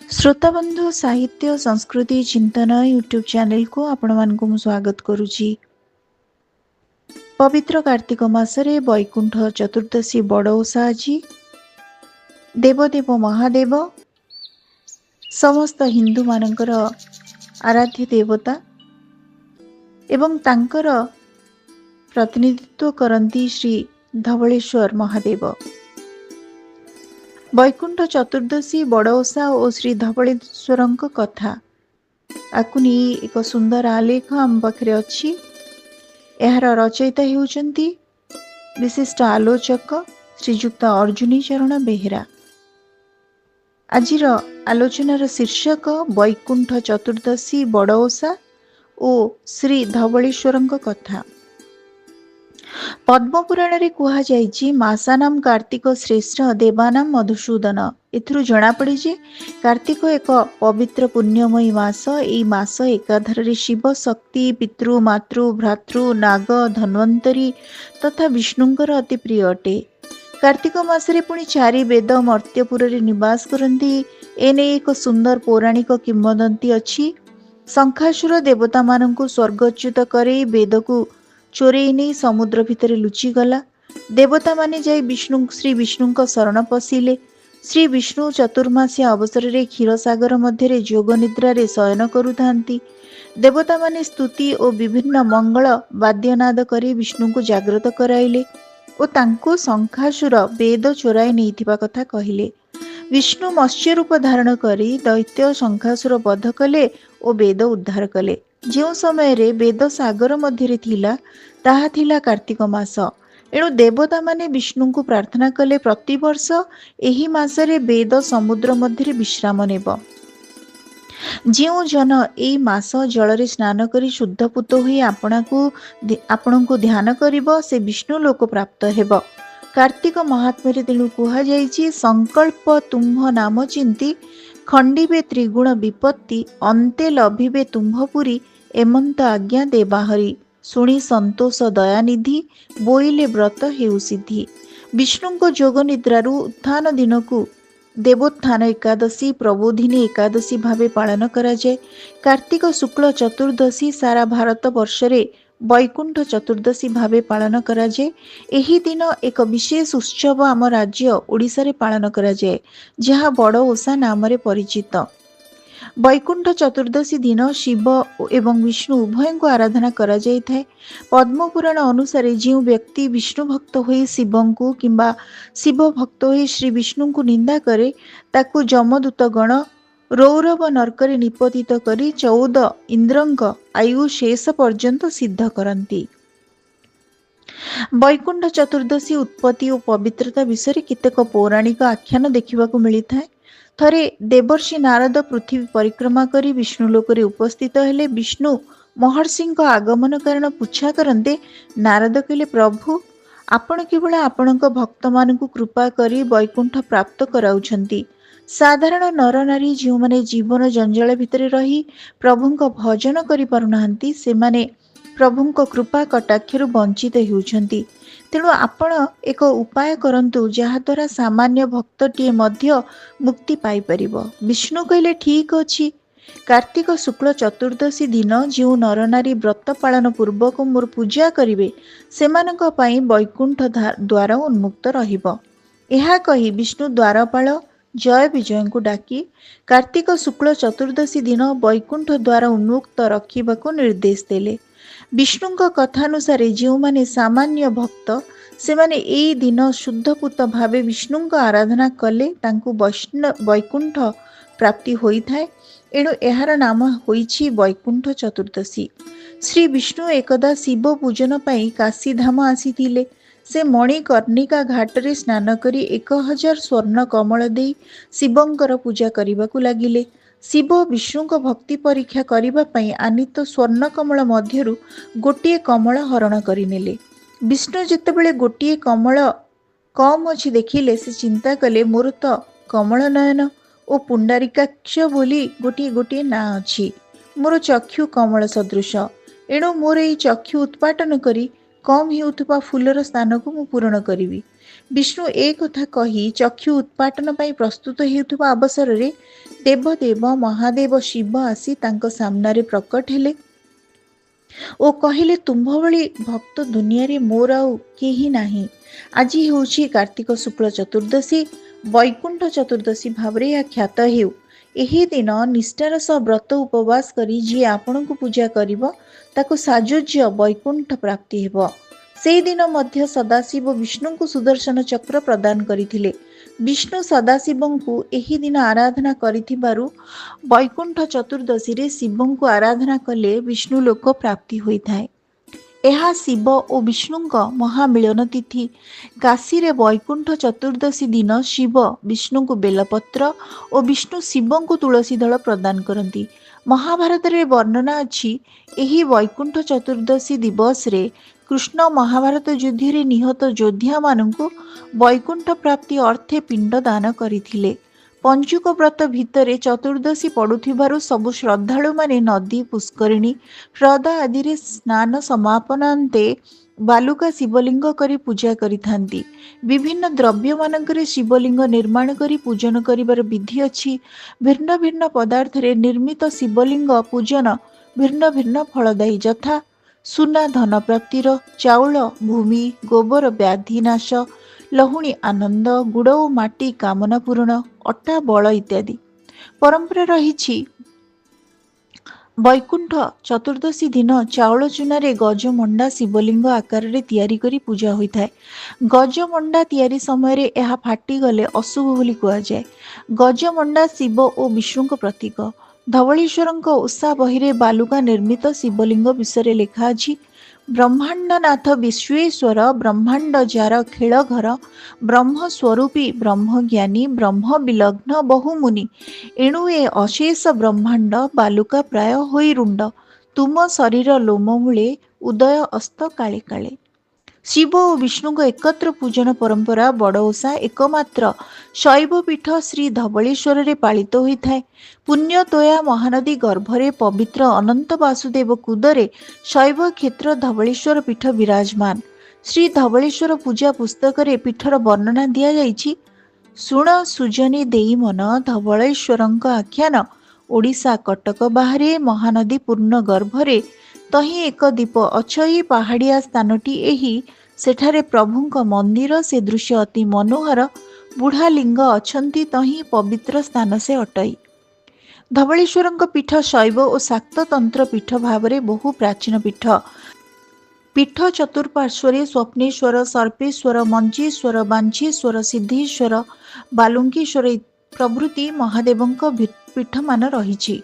श्रोताबंधु साहित्य संस्कृति चिंतन यूट्यूब चैनल को आपण मानक स्वागत करुछि। पवित्र कार्तिक मासरे वैकुंठ चतुर्दशी बड़ ओषा अछि। देवदेव महादेव समस्त हिंदू मानकर आराध्य देवता एवं तांकर प्रतिनिधित्व करती श्री धवळेश्वर महादेव। वैकुंठ चतुर्दशी बड़ ओषा और श्री धवळेश्वर कथा आकु नहीं एक सुंदर आलेख आम पाखे अच्छी। यार रचयिता हेउचंती विशिष्ट आलोचक श्रीजुक्त अर्जुनी चरण बेहेरा। आजिर आलोचनार शीर्षक वैकुंठ चतुर्दशी बड़ ओषा और श्री धवळेश्वर कथा। पद्मपुराण रे कुहा जाइछि मासानाम कार्तिक श्रेष्ठ देवानाम मधुसूदन। एथुरु जणा पड़े जे कार्तिक एक पवित्र पुण्यमयी मास। एई मास एकाधारे शिव शक्ति पितृ मातृ भ्रातृ नाग धन्वंतरी तथा विष्णुंकर अति प्रिय अटे। कार्तिक मासरे पुणी चारि वेद मर्त्यपुर रे निवास करती। एने एक सुंदर पौराणिक किंवदंती अछि। शंखासुर देवता मानंकु स्वर्गच्युत करे वेद को चोरेई नहीं समुद्र भितर लुचिगला। देवता माने जाई श्री विष्णु शरण पशिले। श्री विष्णु चतुर्मासिया अवसर रे क्षीरसागर मध्य जोग निद्रा रे शयन करुथांती। देवता माने स्तुति और विभिन्न मंगल वाद्यनाद करी विष्णु को जागृत कराइले और तांको शंखासुर वेद चोराई नैथिबा कथा कहिले। विष्णु मत्स्य रूप धारण करी दैत्य शंखासुर वध कले और वेद उद्धार कले। जो समय रे वेद सागर मध्य थिला ताहा थिला कार्तिक मास। एणु देवता माने विष्णु को प्रार्थना कले प्रतिवर्ष एही मासरे वेद समुद्र मध्य विश्राम नेब। जो जन एई मास जल स्नान करी शुद्धपुत होई आपण को ध्यान करिब से विष्णु लोक प्राप्त हेब। कार्तिक महात्म्य तेणु कुहा जाइछि संकल्प तुम्ह नाम चिंती खंडिबे त्रिगुण विपत्ति अंते लभिबे तुम्भपुरी एमंत आज्ञा देबाहरी शुणी संतोष दयानिधि बोइले व्रत हेउ सिद्धि। विष्णु को जोग निद्रारु उत्थान दिन को देवोत्थान एकादशी प्रबोधिनी एकादशी भावे पालन करा जाए। कार्तिक शुक्ल चतुर्दशी सारा भारत वर्ष रे वैकुंठ चतुर्दशी भावे पालन करा जाए। एही दिन एक विशेष उत्सव आम राज्य ओडिशा रे पालन करा जाए जहाँ बड़ ओषा नाम रे परिचित। वैकुंठ चतुर्दशी दिन शिव एवं विष्णु उभय को आराधना करा जाय थाए। पद्मपुराण अनुसार जो व्यक्ति विष्णु भक्त होई शिव को किंबा शिव भक्त होई श्री विष्णु को निंदा करे ताकू जमदूत गण रौरव नरकरे निपतित करी 14 इंद्रंक आयु शेष पर्यंत सिद्ध करती। वैकुंठ चतुर्दशी उत्पत्ति और पवित्रता विषय केतेक पौराणिक आख्यान देखा मिलता है। थरे देवर्षि नारद पृथ्वी परिक्रमा करी विष्णु लोकरे उपस्थित हेले। विष्णु महर्षि आगमन कारण पूछा करते। नारद कहले प्रभु आपण केवल आपण भक्त मान कृपा करी वैकुंठ प्राप्त कराउछंती। साधारण नर नारी जो माने जीवन जंजाल भितर रही प्रभुंक भजन करि पारुनाहांती सेमाने प्रभुंक कृपा कटाक्षरु वंचित हेउछंती। तेणु आपण एक उपाय करंतु जहा द्वारा सामान्य भक्तटीए मध्य मुक्ति पाई परिबो। विष्णु कहले ठीक अछि। कार्तिक शुक्ल चतुर्दशी दिन जो नर नारी व्रत पालन पूर्वक मोर पूजा करिवे सेमानक पई वैकुंठ द्वार उन्मुक्त रहिबो। एहा कही विष्णु द्वारपाल जय विजय को डाकी कार्तिक शुक्ल चतुर्दशी दिन वैकुंठ द्वार उन्मुक्त रखिबाको निर्देश देले। विष्णु कथानुसार जो माने सामान्य भक्त से माने एई दिन शुद्धपुत भावे विष्णु आराधना कले तांकु वैकुंठ प्राप्ति होई थाए। एणु एहार नाम होईछि वैकुंठ चतुर्दशी। श्री विष्णु एकदा शिव पूजन पाई काशी धाम आसीथिले। से मणिकर्णिका घाट रे स्नान करी 1000 स्वर्ण कमल दे शिवंकर पूजा करिबाकु लागिले। शिव विष्णु को भक्ति परीक्षा करिबा पई आनीत स्वर्ण कमल मध्यरु गोटिए कमल हरण करिनेले। विष्णु जेतेबेले गोटिए कमल कम अछि देखिले से चिंता कले मोर तो कमल नयन ओ पुंडारिकाक्ष बोली गोटिए गोटिए ना अछि। मोर चक्षु कमल सदृश एणु मोर एई चक्षु उत्पाटन करी କମ୍ ହେଉଥିବା ଫୁଲର ସ୍ଥାନକୁ ମୁଁ ପୂରଣ କରିବି। ବିଷ୍ଣୁ ଏ କଥା କହି ଚକ୍ଷୁ ଉତ୍ପାଟନ ପାଇଁ ପ୍ରସ୍ତୁତ ହେଉଥିବା ଅବସରରେ ଦେବଦେବ ମହାଦେବ ଶିବ ଆସି ତାଙ୍କ ସାମ୍ନାରେ ପ୍ରକଟ ହେଲେ ଓ କହିଲେ, ତୁମ୍ଭ ଭଳି ଭକ୍ତ ଦୁନିଆରେ ମୋର ଆଉ କେହି ନାହିଁ। ଆଜି ହେଉଛି କାର୍ତ୍ତିକ ଶୁକ୍ଳ ଚତୁର୍ଦ୍ଦଶୀ, ବୈକୁଣ୍ଠ ଚତୁର୍ଦ୍ଦଶୀ ଭାବରେ ଏହା ଖ୍ୟାତ ହେଉ। ଏହି ଦିନ ନିଷ୍ଠାର ସହ ବ୍ରତ ଉପବାସ କରି ଯିଏ ଆପଣଙ୍କୁ ପୂଜା କରିବ ତାକୁ ସାଯୁଜ୍ୟ ବୈକୁଣ୍ଠ ପ୍ରାପ୍ତି ହେବ। ସେହିଦିନ ମଧ୍ୟ ସଦାଶିବ ବିଷ୍ଣୁଙ୍କୁ ସୁଦର୍ଶନ ଚକ୍ର ପ୍ରଦାନ କରିଥିଲେ। ବିଷ୍ଣୁ ସଦାଶିବଙ୍କୁ ଏହି ଦିନ ଆରାଧନା କରିଥିବାରୁ ବୈକୁଣ୍ଠ ଚତୁର୍ଦ୍ଦଶୀରେ ଶିବଙ୍କୁ ଆରାଧନା କଲେ ବିଷ୍ଣୁ ଲୋକ ପ୍ରାପ୍ତି ହୋଇଥାଏ। ଏହା ଶିବ ଓ ବିଷ୍ଣୁଙ୍କ ମହାମିଳନ ତିଥି। କାଶୀରେ ବୈକୁଣ୍ଠ ଚତୁର୍ଦ୍ଦଶୀ ଦିନ ଶିବ ବିଷ୍ଣୁଙ୍କୁ ବେଲପତ୍ର ଓ ବିଷ୍ଣୁ ଶିବଙ୍କୁ ତୁଳସୀ ଦଳ ପ୍ରଦାନ କରନ୍ତି। ମହାଭାରତରେ ବର୍ଣ୍ଣନା ଅଛି, ଏହି ବୈକୁଣ୍ଠ ଚତୁର୍ଦ୍ଦଶୀ ଦିବସରେ କୃଷ୍ଣ ମହାଭାରତ ଯୁଦ୍ଧରେ ନିହତ ଯୋଦ୍ଧାମାନଙ୍କୁ ବୈକୁଣ୍ଠ ପ୍ରାପ୍ତି ଅର୍ଥେ ପିଣ୍ଡ ଦାନ କରିଥିଲେ। ପଞ୍ଚୁକ ବ୍ରତ ଭିତରେ ଚତୁର୍ଦ୍ଦଶୀ ପଡୁଥିବାରୁ ସବୁ ଶ୍ରଦ୍ଧାଳୁମାନେ ନଦୀ, ପୁଷ୍କରିଣୀ, ହ୍ରଦ ଆଦିରେ ସ୍ନାନ ସମାପନାନ୍ତେ ବାଲୁକା ଶିବଲିଙ୍ଗ କରି ପୂଜା କରିଥାନ୍ତି। ବିଭିନ୍ନ ଦ୍ରବ୍ୟମାନଙ୍କରେ ଶିବଲିଙ୍ଗ ନିର୍ମାଣ କରି ପୂଜନ କରିବାର ବିଧି ଅଛି। ଭିନ୍ନ ଭିନ୍ନ ପଦାର୍ଥରେ ନିର୍ମିତ ଶିବଲିଙ୍ଗ ପୂଜନ ଭିନ୍ନ ଭିନ୍ନ ଫଳଦାୟୀ, ଯଥା ସୁନା ଧନ ପ୍ରାପ୍ତିର, ଚାଉଳ ଭୂମି, ଗୋବର ବ୍ୟାଧି ନାଶ, ଲହୁଣୀ ଆନନ୍ଦ, ଗୁଡ଼ ଓ ମାଟି କାମନା ପୂରଣ, ଅଟା ବଳ ଇତ୍ୟାଦି। ପରମ୍ପରା ରହିଛି, ବୈକୁଣ୍ଠ ଚତୁର୍ଦ୍ଦଶୀ ଦିନ ଚାଉଳ ଚୂନାରେ ଗଜମଣ୍ଡା ଶିବଲିଙ୍ଗ ଆକାରରେ ତିଆରି କରି ପୂଜା ହୋଇଥାଏ। ଗଜମଣ୍ଡା ତିଆରି ସମୟରେ ଏହା ଫାଟିଗଲେ ଅଶୁଭ ବୋଲି କୁହାଯାଏ। ଗଜମଣ୍ଡା ଶିବ ଓ ବିଷ୍ଣୁଙ୍କ ପ୍ରତୀକ। ଧବଳେଶ୍ୱରଙ୍କ ଓଷା ବହିରେ ବାଲୁକା ନିର୍ମିତ ଶିବଲିଙ୍ଗ ବିଷୟରେ ଲେଖା ଅଛି, ବ୍ରହ୍ମାଣ୍ଡନାଥ ବିଶ୍ୱେଶ୍ୱର ବ୍ରହ୍ମାଣ୍ଡ ଯାର ଖେଳ ଘର, ବ୍ରହ୍ମସ୍ୱରୂପୀ ବ୍ରହ୍ମଜ୍ଞାନୀ ବ୍ରହ୍ମ ବିଲଗ୍ନ ବହୁମୁନି, ଏଣୁ ଏ ଅଶେଷ ବ୍ରହ୍ମାଣ୍ଡ ବାଲୁକା ପ୍ରାୟ ହୋଇ ରୁଣ୍ଡ, ତୁମ ଶରୀର ଲୋମମୂଳେ ଉଦୟ ଅସ୍ତ କାଳେ କାଳେ। ଶିବ ଓ ବିଷ୍ଣୁଙ୍କ ଏକତ୍ର ପୂଜନ ପରମ୍ପରା ବଡ଼ ଓଷା ଏକମାତ୍ର ଶୈବପୀଠ ଶ୍ରୀ ଧବଳେଶ୍ୱରରେ ପାଳିତ ହୋଇଥାଏ। ପୁଣ୍ୟତୋୟା ମହାନଦୀ ଗର୍ଭରେ ପବିତ୍ର ଅନନ୍ତ ବାସୁଦେବ କୁଦରେ ଶୈବ କ୍ଷେତ୍ର ଧବଳେଶ୍ୱର ପୀଠ ବିରାଜମାନ। ଶ୍ରୀ ଧବଳେଶ୍ୱର ପୂଜା ପୁସ୍ତକରେ ପୀଠର ବର୍ଣ୍ଣନା ଦିଆଯାଇଛି, ଶୁଣ ସୁଜନୀ ଦେଇ ମନ ଧବଳେଶ୍ୱରଙ୍କ ଆଖ୍ୟାନ, ଓଡ଼ିଶା କଟକ ବାହାରେ ମହାନଦୀ ପୂର୍ଣ୍ଣ ଗର୍ଭରେ ତହିଁ ଏକ ଦ୍ୱୀପ ଅଛଇ ପାହାଡ଼ିଆ ସ୍ଥାନଟି ଏହି, ସେଠାରେ ପ୍ରଭୁଙ୍କ ମନ୍ଦିର, ସେ ଦୃଶ୍ୟ ଅତି ମନୋହର, ବୁଢ଼ା ଲିଙ୍ଗ ଅଛନ୍ତି ତହିଁ ପବିତ୍ର ସ୍ଥାନ ସେ ଅଟଇ। ଧବଳେଶ୍ୱରଙ୍କ ପୀଠ ଶୈବ ଓ ଶାକ୍ତ ତନ୍ତ୍ର ପୀଠ ଭାବରେ ବହୁ ପ୍ରାଚୀନ ପୀଠ। ପୀଠ ଚତୁଃପାର୍ଶ୍ୱରେ ସ୍ୱପ୍ନେଶ୍ୱର, ସର୍ପେଶ୍ୱର, ମଞ୍ଚେଶ୍ୱର, ବାଞ୍ଛେଶ୍ୱର, ସିଦ୍ଧେଶ୍ୱର, ବାଲୁଙ୍କେଶ୍ୱର ପ୍ରଭୃତି ମହାଦେବଙ୍କ ପୀଠମାନ ରହିଛି।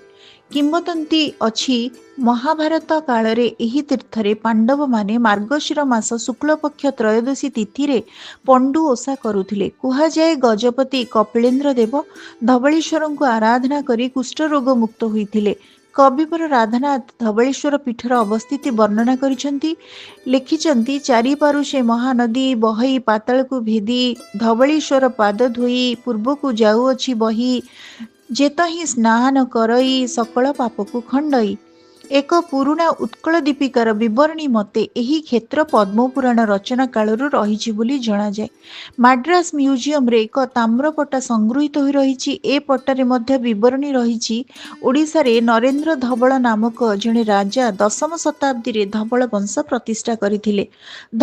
କିମ୍ବଦନ୍ତୀ ଅଛି, ମହାଭାରତ କାଳରେ ଏହି ତୀର୍ଥରେ ପାଣ୍ଡବମାନେ ମାର୍ଗଶିର ମାସ ଶୁକ୍ଳପକ୍ଷ ତ୍ରୟୋଦଶୀ ତିଥିରେ ପଣ୍ଡୁ ଓଷା କରୁଥିଲେ। କୁହାଯାଏ, ଗଜପତି କପିଳେନ୍ଦ୍ର ଦେବ ଧବଳେଶ୍ୱରଙ୍କୁ ଆରାଧନା କରି କୁଷ୍ଠରୋଗ ମୁକ୍ତ ହୋଇଥିଲେ। କବିବର ରାଧାନାଥ ଧବଳେଶ୍ୱର ପୀଠର ଅବସ୍ଥିତି ବର୍ଣ୍ଣନା କରିଛନ୍ତି, ଲେଖିଛନ୍ତି, ଚାରିପାରୁ ସେ ମହାନଦୀ ବହଇ ପାତାଳକୁ ଭେଦି ଧବଳେଶ୍ୱର ପାଦ ଧୋଇ ପୂର୍ବକୁ ଯାଉଅଛି ବହି, ଯେତହିଁ ସ୍ନାନ କରଇ ସକଳ ପାପକୁ ଖଣ୍ଡଇ। ଏକ ପୁରୁଣା ଉତ୍କଳ ଦୀପିକାର ବିବରଣୀ ମତେ ଏହି କ୍ଷେତ୍ର ପଦ୍ମପୁରାଣ ରଚନା କାଳରୁ ରହିଛି ବୋଲି ଜଣାଯାଏ। ମାଡ୍ରାସ ମ୍ୟୁଜିୟମରେ ଏକ ତାମ୍ରପଟା ସଂଗୃହୀତ ହୋଇ ରହିଛି। ଏ ପଟାରେ ମଧ୍ୟ ବିବରଣୀ ରହିଛି, ଓଡ଼ିଶାରେ ନରେନ୍ଦ୍ର ଧବଳ ନାମକ ଜଣେ ରାଜା ଦଶମ ଶତାବ୍ଦୀରେ ଧବଳ ବଂଶ ପ୍ରତିଷ୍ଠା କରିଥିଲେ।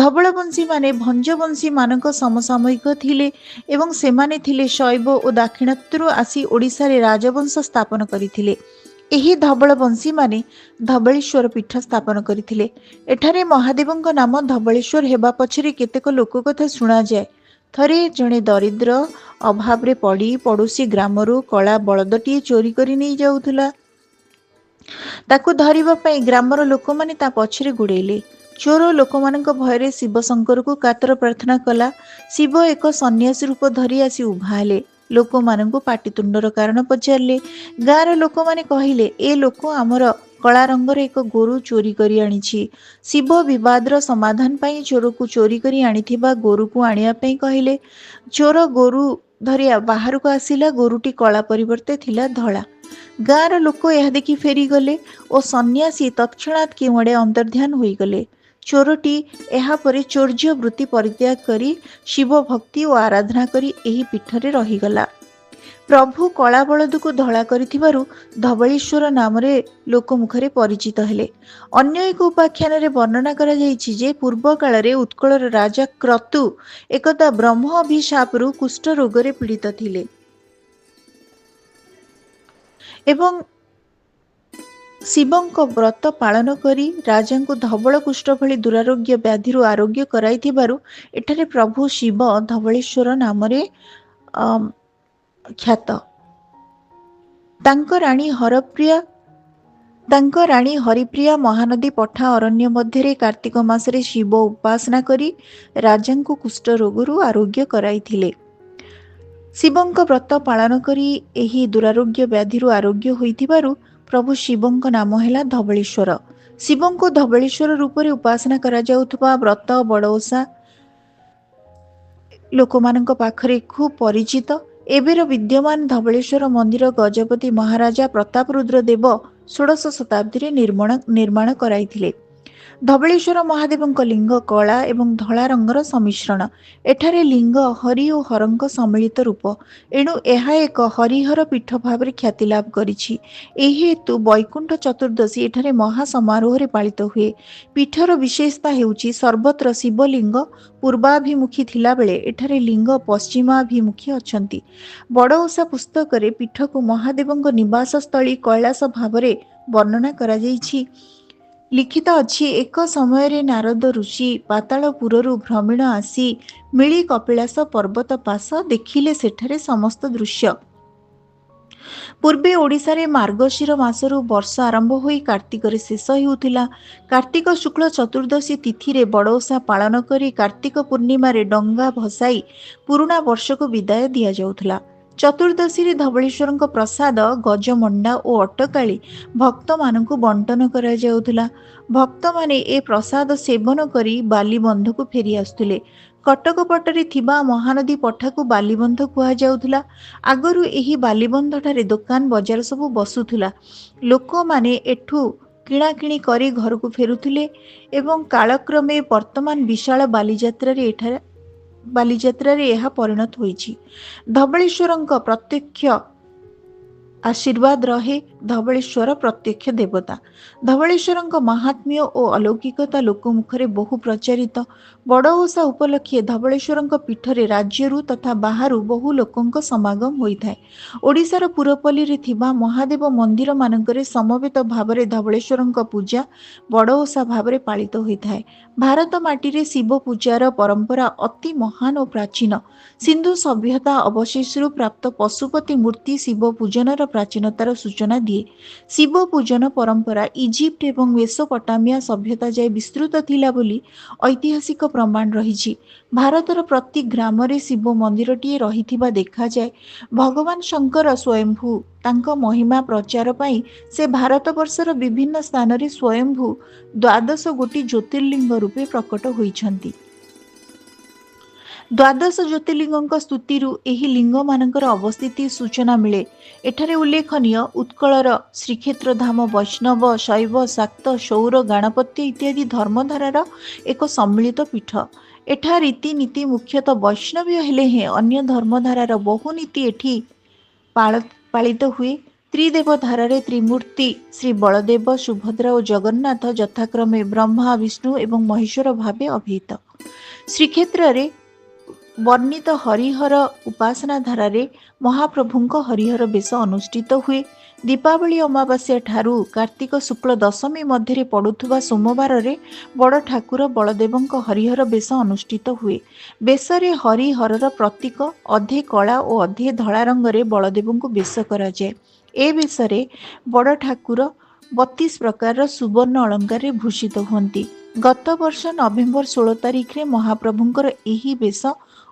ଧବଳବଂଶୀମାନେ ଭଞ୍ଜବଂଶୀମାନଙ୍କ ସମସାମୟିକ ଥିଲେ ଏବଂ ସେମାନେ ଥିଲେ ଶୈବ ଓ ଦାକ୍ଷିଣାତ୍ୟରୁ ଆସି ଓଡ଼ିଶାରେ ରାଜବଂଶ ସ୍ଥାପନ କରିଥିଲେ। ଏହି ଧବଳବଂଶୀମାନେ ଧବଳେଶ୍ୱର ପୀଠ ସ୍ଥାପନ କରିଥିଲେ। ଏଠାରେ ମହାଦେବଙ୍କ ନାମ ଧବଳେଶ୍ୱର ହେବା ପଛରେ କେତେକ ଲୋକକଥା ଶୁଣାଯାଏ। ଥରେ ଜଣେ ଦରିଦ୍ର ଅଭାବରେ ପଡ଼ି ପଡ଼ୋଶୀ ଗ୍ରାମରୁ କଳା ବଳଦଟିଏ ଚୋରି କରି ନେଇ ଯାଉଥିଲା। ତାକୁ ଧରିବା ପାଇଁ ଗ୍ରାମର ଲୋକମାନେ ତା ପଛରେ ଗୋଡ଼େଇଲେ। ଚୋର ଲୋକମାନଙ୍କ ଭୟରେ ଶିବ ଶଙ୍କରକୁ କାତର ପ୍ରାର୍ଥନା କଲା। ଶିବ ଏକ ସନ୍ନ୍ୟାସୀ ରୂପ ଧରି ଆସି ଉଭା ହେଲେ। ଲୋକମାନଙ୍କୁ ପାଟିତୁଣ୍ଡର କାରଣ ପଚାରିଲେ। ଗାଁର ଲୋକମାନେ କହିଲେ, ଏ ଲୋକ ଆମର କଳା ରଙ୍ଗର ଏକ ଗୋରୁ ଚୋରି କରି ଆଣିଛି। ଶିବ ବିବାଦର ସମାଧାନ ପାଇଁ ଚୋରକୁ ଚୋରି କରି ଆଣିଥିବା ଗୋରୁକୁ ଆଣିବା ପାଇଁ କହିଲେ। ଚୋର ଗୋରୁ ଧରି ବାହାରକୁ ଆସିଲା। ଗୋରୁଟି କଳା ପରିବର୍ତ୍ତେ ଥିଲା ଧଳା। ଗାଁର ଲୋକ ଏହା ଦେଖି ଫେରିଗଲେ ଓ ସନ୍ନ୍ୟାସୀ ତତ୍କ୍ଷଣାତ୍ କେଉଁଆଡ଼େ ଅନ୍ତର୍ଧ୍ୟାନ ହୋଇଗଲେ। ଚୋରଟି ଏହାପରେ ଚୌର୍ଯ୍ୟ ବୃତ୍ତି ପରିତ୍ୟାଗ କରି ଶିବ ଭକ୍ତି ଓ ଆରାଧନା କରି ଏହି ପୀଠରେ ରହିଗଲା। ପ୍ରଭୁ କଳା ବଳଦକୁ ଧଳା କରିଥିବାରୁ ଧବଳେଶ୍ୱର ନାମରେ ଲୋକମୁଖରେ ପରିଚିତ ହେଲେ। ଅନ୍ୟ ଏକ ଉପାଖ୍ୟାନରେ ବର୍ଣ୍ଣନା କରାଯାଇଛି ଯେ ପୂର୍ବ କାଳରେ ଉତ୍କଳର ରାଜା କ୍ରତୁ ଏକଦା ବ୍ରହ୍ମ ଅଭିଶାପରୁ କୁଷ୍ଠ ରୋଗରେ ପୀଡ଼ିତ ଥିଲେ ଏବଂ ଶିବଙ୍କ ବ୍ରତ ପାଳନ କରି ରାଜାଙ୍କୁ ଧବଳ କୁଷ୍ଠ ଭଳି ଦୁରାରୋଗ୍ୟ ବ୍ୟାଧିରୁ ଆରୋଗ୍ୟ କରାଇଥିବାରୁ ଏଠାରେ ପ୍ରଭୁ ଶିବ ଧବଳେଶ୍ୱର ନାମରେ ଖ୍ୟାତ। ତାଙ୍କ ରାଣୀ ହରିପ୍ରିୟା ମହାନଦୀ ପଠା ଅରଣ୍ୟ ମଧ୍ୟରେ କାର୍ତ୍ତିକ ମାସରେ ଶିବ ଉପାସନା କରି ରାଜାଙ୍କୁ କୁଷ୍ଠ ରୋଗରୁ ଆରୋଗ୍ୟ କରାଇଥିଲେ। ଶିବଙ୍କ ବ୍ରତ ପାଳନ କରି ଏହି ଦୁରାରୋଗ୍ୟ ବ୍ୟାଧିରୁ ଆରୋଗ୍ୟ ହୋଇଥିବାରୁ ପ୍ରଭୁ ଶିବଙ୍କ ନାମ ହେଲା ଧବଳେଶ୍ୱର। ଶିବଙ୍କୁ ଧବଳେଶ୍ୱର ରୂପରେ ଉପାସନା କରାଯାଉଥିବା ବ୍ରତ ବଡ଼ ଓଷା ଲୋକମାନଙ୍କ ପାଖରେ ଖୁବ୍ ପରିଚିତ। ଏବେର ବିଦ୍ୟମାନ ଧବଳେଶ୍ୱର ମନ୍ଦିର ଗଜପତି ମହାରାଜା ପ୍ରତାପରୁଦ୍ର ଦେବ 16ଶ ଶତାବ୍ଦୀରେ ନିର୍ମାଣ କରାଇଥିଲେ। ଧବଳେଶ୍ୱର ମହାଦେବଙ୍କ ଲିଙ୍ଗ କଳା ଏବଂ ଧଳା ରଙ୍ଗର ସମ୍ମିଶ୍ରଣ। ଏଠାରେ ଲିଙ୍ଗ ହରି ଓ ହରଙ୍କ ସମ୍ମିଳିତ ରୂପ, ଏଣୁ ଏହା ଏକ ହରିହର ପୀଠ ଭାବରେ ଖ୍ୟାତି ଲାଭ କରିଛି। ଏହି ହେତୁ ବୈକୁଣ୍ଠ ଚତୁର୍ଦ୍ଦଶୀ ଏଠାରେ ମହା ସମାରୋହରେ ପାଳିତ ହୁଏ। ପୀଠର ବିଶେଷତା ହେଉଛି ସର୍ବତ୍ର ଶିବଲିଙ୍ଗ ପୂର୍ବାଭିମୁଖୀ ଥିଲାବେଳେ ଏଠାରେ ଲିଙ୍ଗ ପଶ୍ଚିମାଭିମୁଖୀ ଅଛନ୍ତି। ବଡ଼ ଓଷା ପୁସ୍ତକରେ ପୀଠକୁ ମହାଦେବଙ୍କ ନିବାସ ସ୍ଥଳୀ କୈଳାସ ଭାବରେ ବର୍ଣ୍ଣନା କରାଯାଇଛି। ଲିଖିତ ଅଛି, ଏକ ସମୟରେ ନାରଦ ଋଷି ପାତାଳପୁରରୁ ଭ୍ରମଣ ଆସି ମିଳି କପିଳାସ ପର୍ବତ ପାଶ ଦେଖିଲେ। ସେଠାରେ ସମସ୍ତ ଦୃଶ୍ୟ ପୂର୍ବେ ଓଡ଼ିଶାରେ ମାର୍ଗଶିର ମାସରୁ ବର୍ଷ ଆରମ୍ଭ ହୋଇ କାର୍ତ୍ତିକରେ ଶେଷ ହେଉଥିଲା। କାର୍ତ୍ତିକ ଶୁକ୍ଳ ଚତୁର୍ଦ୍ଦଶୀ ତିଥିରେ ବଡ଼ ଓଷା ପାଳନ କରି କାର୍ତ୍ତିକ ପୂର୍ଣ୍ଣିମାରେ ଡଙ୍ଗା ଭସାଇ ପୁରୁଣା ବର୍ଷକୁ ବିଦାୟ ଦିଆଯାଉଥିଲା। ଚତୁର୍ଦ୍ଦଶୀରେ ଧବଳେଶ୍ୱରଙ୍କ ପ୍ରସାଦ ଗଜମଣ୍ଡା ଓ ଅଟକାଳି ଭକ୍ତମାନଙ୍କୁ ବଣ୍ଟନ କରାଯାଉଥିଲା। ଭକ୍ତମାନେ ଏ ପ୍ରସାଦ ସେବନ କରି ବାଲିବନ୍ଧକୁ ଫେରି ଆସୁଥିଲେ। କଟକ ପଟରେ ଥିବା ମହାନଦୀ ପଠାକୁ ବାଲିବନ୍ଧ କୁହାଯାଉଥିଲା। ଆଗରୁ ଏହି ବାଲିବନ୍ଧଠାରେ ଦୋକାନ ବଜାର ସବୁ ବସୁଥିଲା। ଲୋକମାନେ ଏଠୁ କିଣାକିଣି କରି ଘରକୁ ଫେରୁଥିଲେ ଏବଂ କାଳକ୍ରମେ ବର୍ତ୍ତମାନ ବିଶାଳ ବାଲିଯାତ୍ରାରେ ଏହା ପରିଣତ ହୋଇଛି। ଧବଳେଶ୍ୱରଙ୍କ ପ୍ରତ୍ୟକ୍ଷ ଆଶୀର୍ବାଦ ରହେ। ଧବଳେଶ୍ୱର ପ୍ରତ୍ୟକ୍ଷ ଦେବତା। ଧବଳେଶ୍ୱରଙ୍କ ମାହାତ୍ମ୍ୟ ଓ ଅଲୌକିକତା ଲୋକମୁଖରେ ବହୁ ପ୍ରଚାରିତ। ବଡ଼ ଓଷା ଉପଲକ୍ଷେ ଧବଳେଶ୍ୱରଙ୍କ ପୀଠରେ ରାଜ୍ୟରୁ ତଥା ବାହାରୁ ବହୁ ଲୋକଙ୍କ ସମାଗମ ହୋଇଥାଏ। ଓଡ଼ିଶାର ପୁରପଲ୍ଲୀରେ ଥିବା ମହାଦେବ ମନ୍ଦିରମାନଙ୍କରେ ସମବେତ ଭାବରେ ଧବଳେଶ୍ୱରଙ୍କ ପୂଜା ବଡ଼ ଓଷା ଭାବରେ ପାଳିତ ହୋଇଥାଏ। ଭାରତ ମାଟିରେ ଶିବ ପୂଜାର ପରମ୍ପରା ଅତି ମହାନ ଓ ପ୍ରାଚୀନ। ସିନ୍ଧୁ ସଭ୍ୟତା ଅବଶେଷରୁ ପ୍ରାପ୍ତ ପଶୁପତି ମୂର୍ତ୍ତି ଶିବ ପୂଜନର ପ୍ରାଚୀନତାର ସୂଚନା ଦିଏ। ଶିବ ପୂଜନ ପରମ୍ପରା ଇଜିପ୍ଟ ଏବଂ ମେସୋପଟାମିଆ ସଭ୍ୟତା ଯାଏ ବିସ୍ତୃତ ଥିଲା ବୋଲି ଐତିହାସିକ ପ୍ରମାଣ ରହିଛି। ଭାରତର ପ୍ରତି ଗ୍ରାମରେ ଶିବ ମନ୍ଦିରଟିଏ ରହିଥିବା ଦେଖାଯାଏ। ଭଗବାନ ଶଙ୍କର ସ୍ୱୟଂଭୂ ତାଙ୍କ ମହିମା ପ୍ରଚାର ପାଇଁ ସେ ଭାରତବର୍ଷର ବିଭିନ୍ନ ସ୍ଥାନରେ ସ୍ୱୟଂଭୂ 12 ଗୋଟି ଜ୍ୟୋତିର୍ଲିଙ୍ଗ ରୂପେ ପ୍ରକଟ ହୋଇଛନ୍ତି। 12 ଜ୍ୟୋତିର୍ଲିଙ୍ଗଙ୍କ ସ୍ତୁତିରୁ ଏହି ଲିଙ୍ଗମାନଙ୍କର ଅବସ୍ଥିତି ସୂଚନା ମିଳେ। ଏଠାରେ ଉଲ୍ଲେଖନୀୟ ଉତ୍କଳର ଶ୍ରୀକ୍ଷେତ୍ର ଧାମ ବୈଷ୍ଣବ, ଶୈବ, ଶାକ୍ତ, ସୌର, ଗାଣପତ୍ୟ ଇତ୍ୟାଦି ଧର୍ମଧାରାର ଏକ ସମ୍ମିଳିତ ପୀଠ। ଏଠା ରୀତିନୀତି ମୁଖ୍ୟତଃ ବୈଷ୍ଣବୀୟ ହେଲେ ହେଁ ଅନ୍ୟ ଧର୍ମଧାରାର ବହୁ ନୀତି ଏଠି ପାଳିତ ହୁଏ। ତ୍ରିଦେବ ଧାରାରେ ତ୍ରିମୂର୍ତ୍ତି ଶ୍ରୀ ବଳଦେବ, ସୁଭଦ୍ରା ଓ ଜଗନ୍ନାଥ ଯଥାକ୍ରମେ ବ୍ରହ୍ମା, ବିଷ୍ଣୁ ଏବଂ ମହେଶ୍ୱର ଭାବେ ଅଭିହିତ। ଶ୍ରୀକ୍ଷେତ୍ରରେ ବର୍ଣ୍ଣିତ ହରିହର ଉପାସନା ଧାରାରେ ମହାପ୍ରଭୁଙ୍କ ହରିହର ବେଶ ଅନୁଷ୍ଠିତ ହୁଏ। ଦୀପାବଳି ଅମାବାସ୍ୟା ଠାରୁ କାର୍ତ୍ତିକ ଶୁକ୍ଳ ଦଶମୀ ମଧ୍ୟରେ ପଡୁଥିବା ସୋମବାରରେ ବଡ଼ ଠାକୁର ବଳଦେବଙ୍କ ହରିହର ବେଶ ଅନୁଷ୍ଠିତ ହୁଏ। ବେଶରେ ହରିହରର ପ୍ରତୀକ ଅଧେ କଳା ଓ ଅଧେ ଧଳା ରଙ୍ଗରେ ବଳଦେବଙ୍କୁ ବେଶ କରାଯାଏ। ଏ ବେଶରେ ବଡ଼ ଠାକୁର 32 ପ୍ରକାରର ସୁବର୍ଣ୍ଣ ଅଳଙ୍କାରରେ ଭୂଷିତ ହୁଅନ୍ତି। ଗତ ବର୍ଷ ନଭେମ୍ବର 16 ତାରିଖରେ ମହାପ୍ରଭୁଙ୍କର ଏହି ବେଶ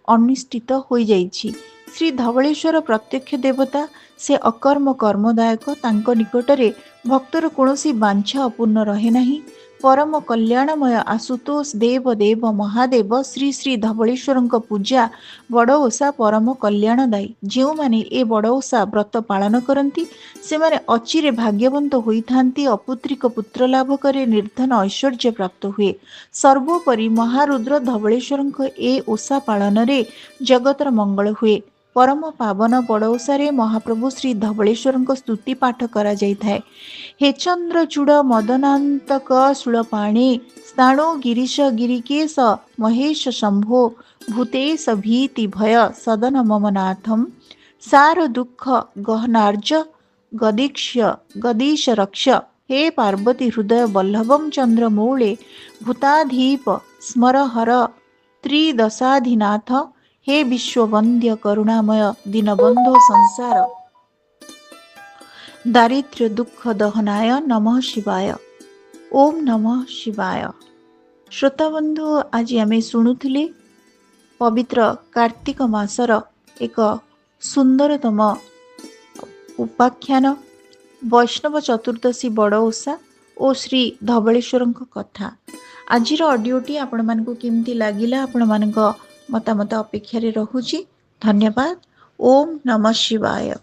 ଅନୁଷ୍ଠିତ ହୋଇଯାଇଛି। ଶ୍ରୀ ଧବଳେଶ୍ୱର ପ୍ରତ୍ୟକ୍ଷ ଦେବତା। ସେ ଅକର୍ମ କର୍ମଦାୟକ। ତାଙ୍କ ନିକଟରେ ଭକ୍ତର କୌଣସି ବାଞ୍ଛା ଅପୂର୍ଣ୍ଣ ରହେ ନାହିଁ। परम कल्याणमय आशुतोष देव देव महादेव श्री श्री धवळेश्वर पूजा बड़ ओषा परम कल्याणदायी। जो माने ए बड़ ओषा व्रत पालन करती से माने अचिरे भाग्यवंत होइथांती, अपुत्रिक पुत्र लाभ करे, निर्धन ऐश्वर्य प्राप्त हुए। सर्वोपरि महारुद्र धवळेश्वर ए ओषा पालन रे जगतर मंगल हुए। परम पावन बड़ ओषारे महाप्रभु श्री धवळेश्वर स्तुति पाठ करा जाइथाय। हे चंद्रचूड़ मदनांतक शूलपाणे स्नाणो गिरीश गिरिकेश महेश शंभो भूतेश भीति भय सदन मम नाथम सार दुख गहनार्ज गदीक्ष्य गदीश रक्ष। हे पार्वती हृदय वल्लभम चंद्रमौळे भूताधीप स्मरहर त्रिदशाधिनाथ। हे विश्ववंद्य करुणामय दीनबंधो संसार दारिद्र्य दुख दहनाय नमः शिवाय। ओम नमः शिवाय। श्रोताबंधु आज आमे शुणुथिले पवित्र कार्तिक मासर एक सुंदरतम उपाख्यान वैष्णव चतुर्दशी बड़ ओषा और श्री धवळेश्वर कथा। आजिर ऑडियोटी आपण मानकु केमती लागिला आपण मानक मतामत अपेक्षा रे रहुची। धन्यवाद। ओम नमः शिवाय।